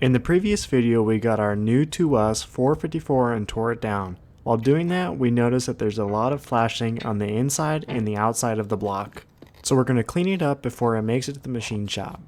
In the previous video, we got our new to us 454 and tore it down. While doing that, we noticed that there's a lot of flashing on the inside and the outside of the block. So we're going to clean it up before it makes it to the machine shop.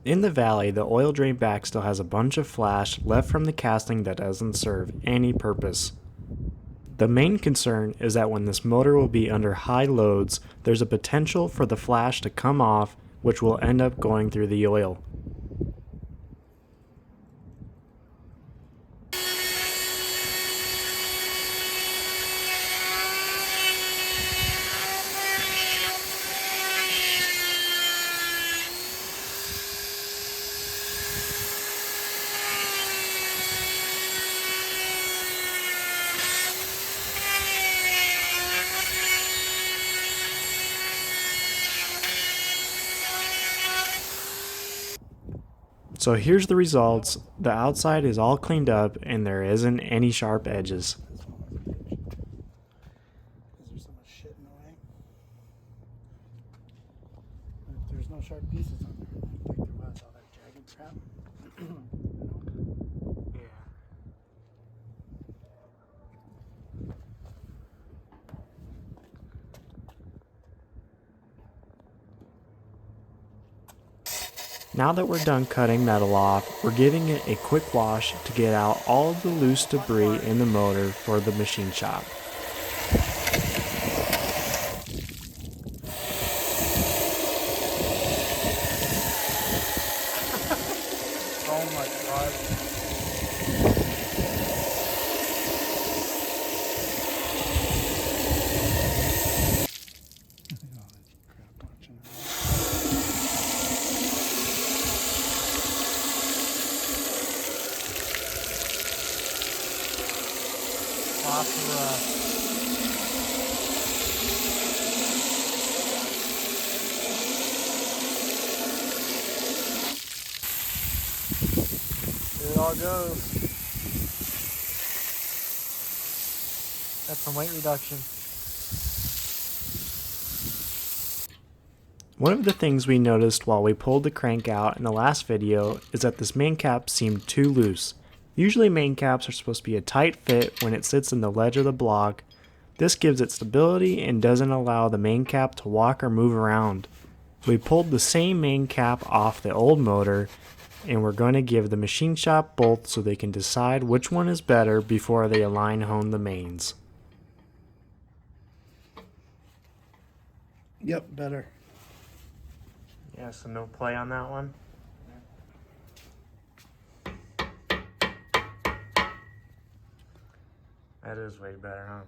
In the valley, the oil drain back still has a bunch of flash left from the casting that doesn't serve any purpose. The main concern is that when this motor will be under high loads, there's a potential for the flash to come off, which will end up going through the oil. So here's the results. The outside is all cleaned up and there isn't any sharp edges. Is there so much shit in the way? If there's no sharp pieces on there, like there was all that jagged crap. Yeah. Now that we're done cutting metal off, we're giving it a quick wash to get out all of the loose debris in the motor for the machine shop. Oh my god. Here it all goes. That's some weight reduction. One of the things we noticed while we pulled the crank out in the last video is that this main cap seemed too loose. Usually main caps are supposed to be a tight fit when it sits in the ledge of the block. This gives it stability and doesn't allow the main cap to walk or move around. We pulled the same main cap off the old motor and we're going to give the machine shop both so they can decide which one is better before they align hone the mains. Yep, better. Yeah, so no play on that one? That is way better, huh?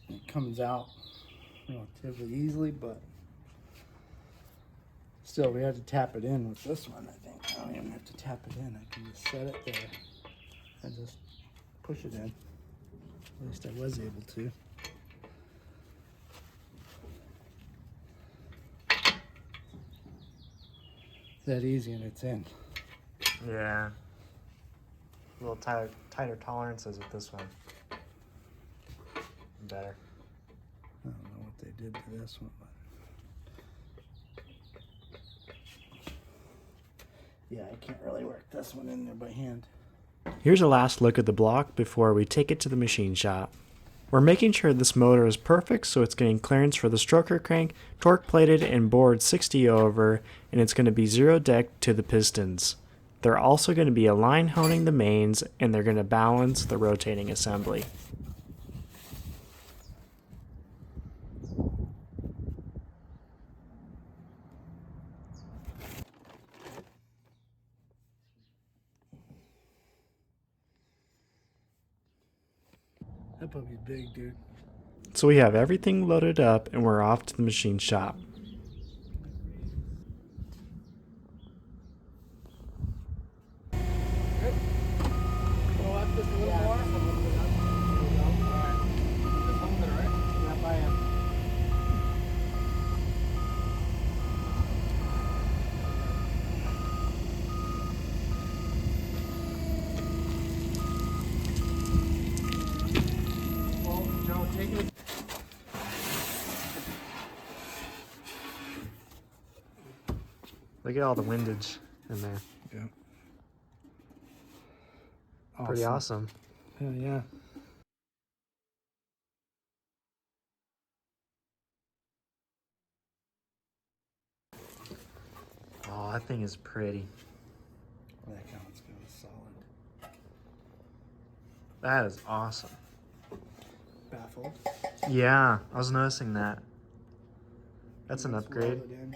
It comes out relatively easily, but still we have to tap it in with this one, I think. I don't even have to tap it in. I can just set it there and just push it in. At least I was able to. That easy and it's in. Yeah. A little tighter tolerances with this one. Better. I don't know what they did to this one, but yeah, I can't really work this one in there by hand. Here's a last look at the block before we take it to the machine shop. We're making sure this motor is perfect so it's getting clearance for the stroker crank, torque plated and bored 60 over, and it's going to be zero decked to the pistons. They're also going to be align honing the mains and they're going to balance the rotating assembly. That puppy's big, dude. So we have everything loaded up and we're off to the machine shop. Good. Go up just a little more. Just a little bit up. There we go. All right. Just hold it, all right? Yep, I am. Well, Joe, take it. Look at all the windage in there. Yeah. Pretty awesome. Yeah, yeah. Oh, that thing is pretty. That counts good. Solid. That is awesome. Baffled. Yeah, I was noticing that. That's an Let's upgrade. roll it in.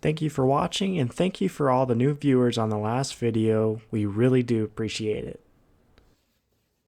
Thank you for watching, and thank you for all the new viewers on the last video. We really do appreciate it.